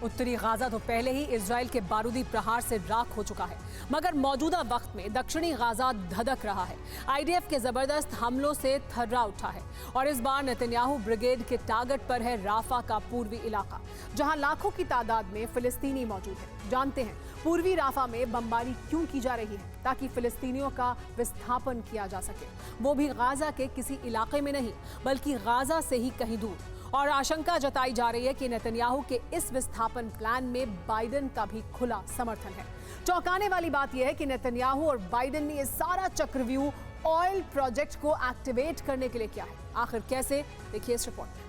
उत्तरी गाजा तो पहले ही इजराइल के बारूदी प्रहार से राख हो चुका है, मगर मौजूदा वक्त में दक्षिणी गाजा धधक रहा है। आईडीएफ के जबरदस्त हमलों से थर्रा उठा है और इस बार नेतन्याहू ब्रिगेड के टारगेट पर है राफा का पूर्वी इलाका, जहां लाखों की तादाद में फिलिस्तीनी मौजूद है। जानते हैं पूर्वी राफा में बमबारी क्यों की जा रही है, ताकि फिलिस्तीनियों का विस्थापन किया जा सके, वो भी गाजा के किसी इलाके में नहीं बल्कि गाजा से ही कहीं दूर। और आशंका जताई जा रही है कि नेतन्याहू के इस विस्थापन प्लान में बाइडेन का भी खुला समर्थन है। चौंकाने वाली बात यह है कि नेतन्याहू और बाइडेन ने यह सारा चक्रव्यूह ऑयल प्रोजेक्ट को एक्टिवेट करने के लिए किया है। आखिर कैसे, देखिए इस रिपोर्ट में।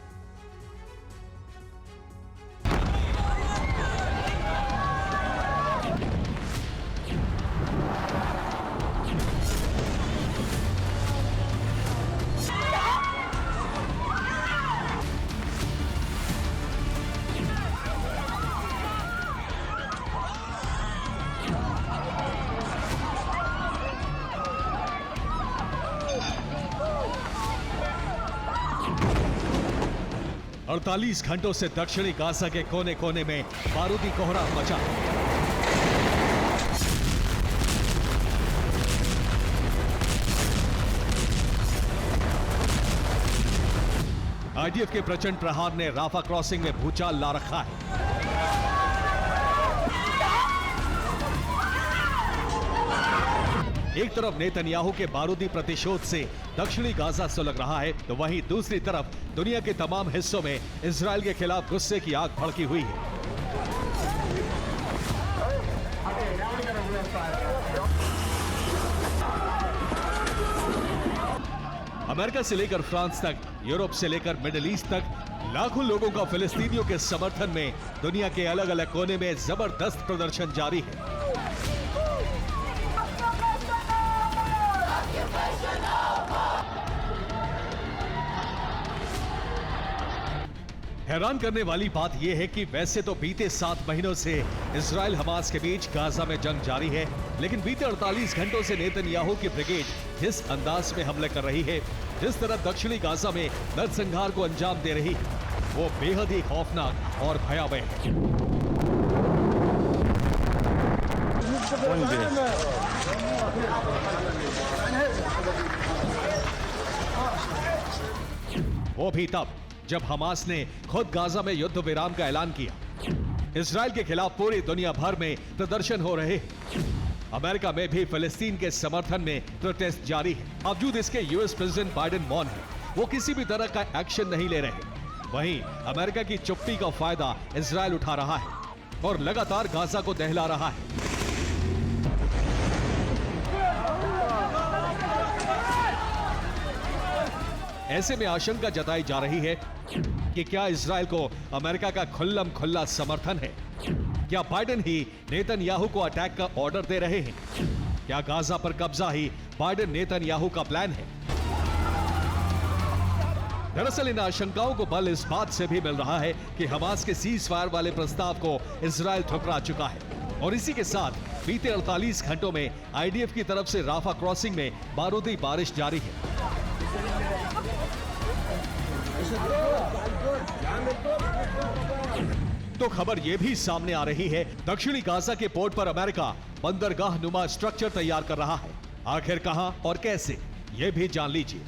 48 घंटों से दक्षिणी गाजा के कोने कोने में बारूदी कोहरा मचा। आईडीएफ के प्रचंड प्रहार ने राफा क्रॉसिंग में भूचाल ला रखा है। एक तरफ नेतन्याहू के बारूदी प्रतिशोध से दक्षिणी गाजा सुलग रहा है, तो वहीं दूसरी तरफ दुनिया के तमाम हिस्सों में इजराइल के खिलाफ गुस्से की आग भड़की हुई है। अमेरिका से लेकर फ्रांस तक, यूरोप से लेकर मिडिल ईस्ट तक लाखों लोगों का फिलिस्तीनियों के समर्थन में दुनिया के अलग अलग कोने में जबरदस्त प्रदर्शन जारी है। हैरान करने वाली बात यह है कि वैसे तो बीते 7 महीनों से इजराइल हमास के बीच गाजा में जंग जारी है, लेकिन बीते 48 घंटों से नेतन्याहू की ब्रिगेड जिस अंदाज में हमले कर रही है, जिस तरह दक्षिणी गाजा में नरसंहार को अंजाम दे रही है, वो बेहद ही खौफनाक और भयावह है। वो भी तब जब हमास ने खुद गाजा में युद्ध विराम का ऐलान किया। इजराइल के खिलाफ पूरी दुनिया भर में प्रदर्शन हो रहे हैं। अमेरिका में भी फिलिस्तीन के समर्थन में प्रोटेस्ट जारी है। बावजूद इसके यूएस प्रेसिडेंट बाइडेन मौन है, वो किसी भी तरह का एक्शन नहीं ले रहे। वहीं अमेरिका की चुप्पी का फायदा इजराइल उठा रहा है और लगातार गाजा को दहला रहा है। ऐसे में आशंका जताई जा रही है कि क्या इजराइल को अमेरिका का खुल्लम खुल्ला समर्थन है? क्या बाइडेन ही नेतन्याहू को अटैक का ऑर्डर दे रहे हैं? क्या गाजा पर कब्जा ही बाइडेन नेतन्याहू का प्लान है? दरअसल इन आशंकाओं को बल इस बात से भी मिल रहा है कि हमास के सीज फायर वाले प्रस्ताव को इजराइल ठुकरा चुका है और इसी के साथ बीते 48 घंटों में आईडीएफ की तरफ से राफा क्रॉसिंग में बारूदी बारिश जारी है। तो खबर यह भी सामने आ रही है, दक्षिणी गाजा के पोर्ट पर अमेरिका बंदरगाह नुमा स्ट्रक्चर तैयार कर रहा है। आखिर कहां और कैसे, यह भी जान लीजिए।